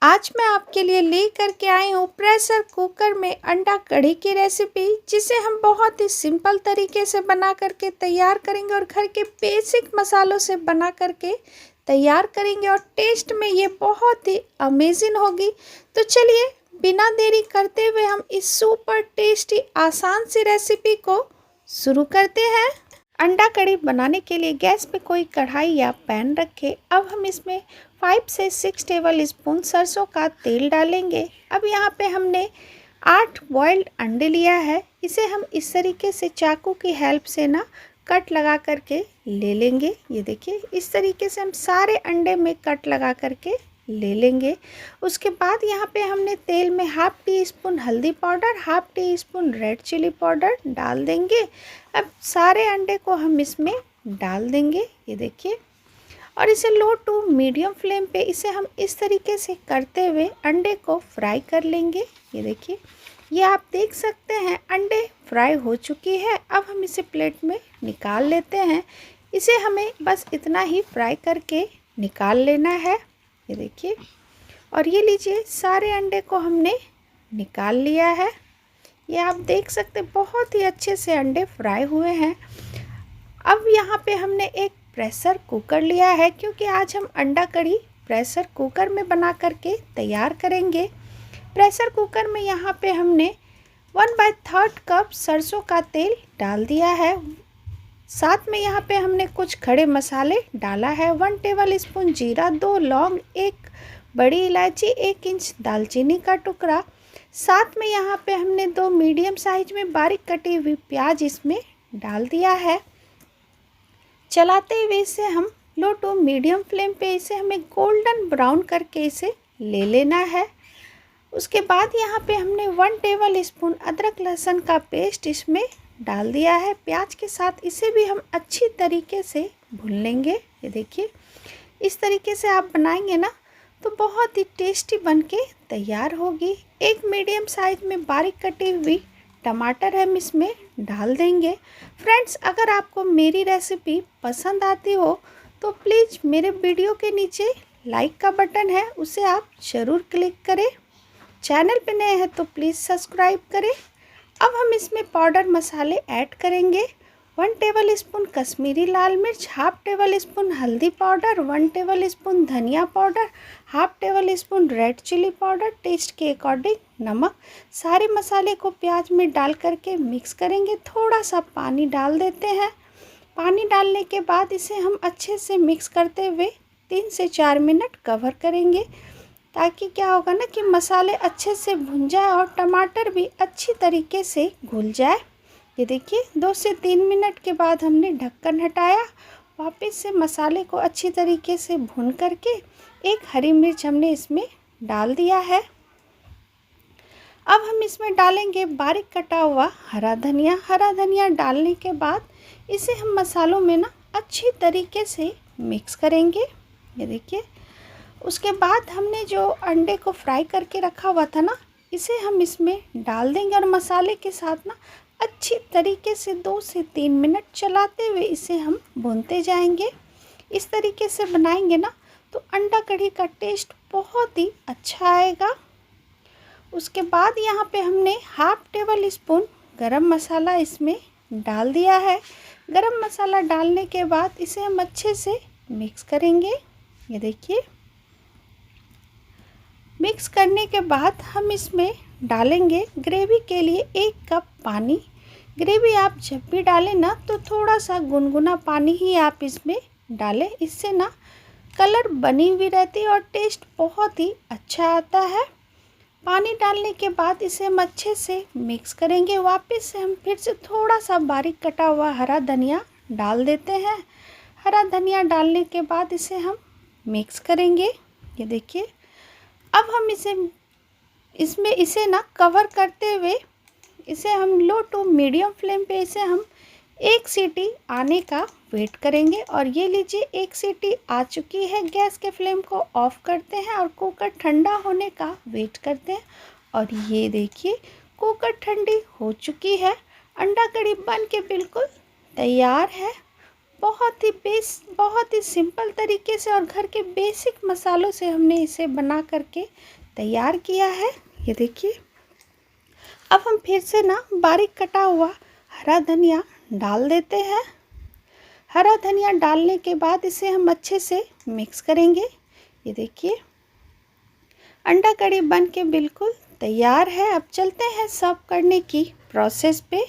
आज मैं आपके लिए लेकर के आई हूँ प्रेशर कुकर में अंडा कढ़ी की रेसिपी, जिसे हम बहुत ही सिंपल तरीके से बना करके तैयार करेंगे और घर के बेसिक मसालों से बना करके तैयार करेंगे और टेस्ट में ये बहुत ही अमेजिंग होगी। तो चलिए बिना देरी करते हुए हम इस सुपर टेस्टी आसान सी रेसिपी को शुरू करते हैं। अंडा कढ़ी बनाने के लिए गैस पे कोई कढ़ाई या पैन रखें। अब हम इसमें 5 से 6 टेबल स्पून सरसों का तेल डालेंगे। अब यहाँ पे हमने 8 बॉइल्ड अंडे लिया है। इसे हम इस तरीके से चाकू की हेल्प से ना कट लगा करके ले लेंगे। ये देखिए इस तरीके से हम सारे अंडे में कट लगा करके ले लेंगे। उसके बाद यहाँ पे हमने तेल में हाफ टी स्पून हल्दी powder, half teaspoon red chilli powder डाल देंगे। अब सारे अंडे को हम इसमें डाल देंगे, ये देखिए, और इसे लो टू मीडियम फ्लेम पे इसे हम इस तरीके से करते हुए अंडे को फ्राई कर लेंगे। ये देखिए, ये आप देख सकते हैं अंडे फ्राई हो चुकी है। अब हम इसे प्लेट में निकाल लेते हैं। इसे हमें बस इतना ही फ्राई करके निकाल लेना है। ये देखिए, और ये लीजिए सारे अंडे को हमने निकाल लिया है। ये आप देख सकते बहुत ही अच्छे से अंडे फ्राई हुए हैं। अब यहाँ पे हमने एक प्रेशर कुकर लिया है, क्योंकि आज हम अंडा कढ़ी प्रेशर कुकर में बना करके तैयार करेंगे। प्रेशर कुकर में यहाँ पे हमने 1/3 कप सरसों का तेल डाल दिया है। साथ में यहाँ पे हमने कुछ खड़े मसाले डाला है। 1 टेबल स्पून जीरा, 2 लौंग, 1 बड़ी इलायची, 1 इंच दालचीनी का टुकड़ा। साथ में यहाँ पे हमने 2 मीडियम साइज में बारीक कटी हुई प्याज इसमें डाल दिया है। चलाते हुए इसे हम लो टू मीडियम फ्लेम पे इसे हमें गोल्डन ब्राउन करके इसे ले लेना है। उसके बाद यहाँ पे हमने 1 टेबल स्पून अदरक लहसुन का पेस्ट इसमें डाल दिया है। प्याज के साथ इसे भी हम अच्छी तरीके से भून लेंगे। ये देखिए इस तरीके से आप बनाएंगे ना तो बहुत ही टेस्टी बनके तैयार होगी। एक मीडियम साइज में बारीक कटी हुई टमाटर हम इसमें डाल देंगे। फ्रेंड्स, अगर आपको मेरी रेसिपी पसंद आती हो तो प्लीज़ मेरे वीडियो के नीचे लाइक का बटन है, उसे आप ज़रूर क्लिक करें। चैनल पे नए हैं तो प्लीज़ सब्सक्राइब करें। अब हम इसमें पाउडर मसाले ऐड करेंगे। 1 टेबल स्पून कश्मीरी लाल मिर्च, हाफ टेबल स्पून हल्दी पाउडर, 1 टेबल स्पून धनिया powder, half tablespoon red chilli powder, taste के अकॉर्डिंग नमक। सारे मसाले को प्याज में डाल करके मिक्स करेंगे। थोड़ा सा पानी डाल देते हैं। पानी डालने के बाद इसे हम अच्छे से मिक्स करते हुए 3 से 4 मिनट कवर करेंगे, ताकि क्या होगा ना कि मसाले अच्छे से भुन जाए और टमाटर भी अच्छी तरीके से घुल जाए। ये देखिए 2 से 3 मिनट के बाद हमने ढक्कन हटाया। वापस से मसाले को अच्छी तरीके से भून करके एक हरी मिर्च हमने इसमें डाल दिया है। अब हम इसमें डालेंगे बारीक कटा हुआ हरा धनिया। हरा धनिया डालने के बाद इसे हम मसालों में ना अच्छी तरीके से मिक्स करेंगे। ये देखिए, उसके बाद हमने जो अंडे को फ्राई करके रखा हुआ था ना, इसे हम इसमें डाल देंगे और मसाले के साथ ना अच्छी तरीके से 2 से 3 मिनट चलाते हुए इसे हम भूनते जाएंगे। इस तरीके से बनाएंगे ना तो अंडा कढ़ी का टेस्ट बहुत ही अच्छा आएगा। उसके बाद यहाँ पे हमने हाफ टेबल स्पून गरम मसाला इसमें डाल दिया है। गरम मसाला डालने के बाद इसे हम अच्छे से मिक्स करेंगे। ये देखिए, मिक्स करने के बाद हम इसमें डालेंगे ग्रेवी के लिए 1 कप पानी। ग्रेवी आप जब भी डालें ना तो थोड़ा सा गुनगुना पानी ही आप इसमें डालें, इससे ना कलर बनी हुई रहती है और टेस्ट बहुत ही अच्छा आता है। पानी डालने के बाद इसे हम अच्छे से मिक्स करेंगे। वापस से हम फिर से थोड़ा सा बारीक कटा हुआ हरा धनिया डाल देते हैं। हरा धनिया डालने के बाद इसे हम मिक्स करेंगे। ये देखिए, अब हम इसे ना कवर करते हुए इसे हम लो टू मीडियम फ्लेम पे इसे हम 1 सीटी आने का वेट करेंगे। और ये लीजिए 1 सीटी आ चुकी है। गैस के फ्लेम को ऑफ करते हैं और कुकर ठंडा होने का वेट करते हैं। और ये देखिए कुकर ठंडी हो चुकी है। अंडा कढ़ी बन के बिल्कुल तैयार है। बहुत ही सिंपल तरीके से और घर के बेसिक मसालों से हमने इसे बना करके तैयार किया है। ये देखिए। अब हम फिर से ना बारीक कटा हुआ हरा धनिया डाल देते हैं। हरा धनिया डालने के बाद इसे हम अच्छे से मिक्स करेंगे। ये देखिए, अंडा कढ़ी बन के बिल्कुल तैयार है। अब चलते हैं सर्व करने की प्रोसेस पे।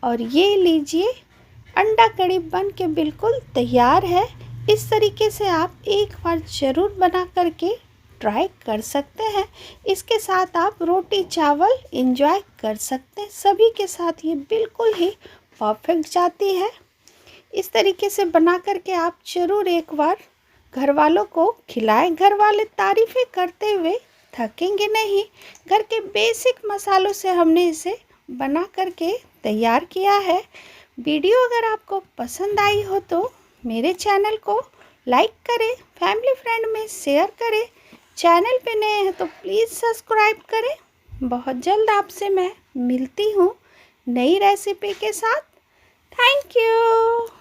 और ये लीजिए, अंडा कढ़ी बन के बिल्कुल तैयार है। इस तरीके से आप एक बार ज़रूर बना करके ट्राई कर सकते हैं। इसके साथ आप रोटी चावल एंजॉय कर सकते हैं। सभी के साथ ये बिल्कुल ही परफेक्ट जाती है। इस तरीके से बना करके आप ज़रूर एक बार घर वालों को खिलाएं। घर वाले तारीफ़ें करते हुए थकेंगे नहीं। घर के बेसिक मसालों से हमने इसे बना करके तैयार किया है। वीडियो अगर आपको पसंद आई हो तो मेरे चैनल को लाइक करें, फैमिली फ्रेंड में शेयर करें। चैनल पे नए हैं तो प्लीज़ सब्सक्राइब करें। बहुत जल्द आपसे मैं मिलती हूँ नई रेसिपी के साथ। Thank you.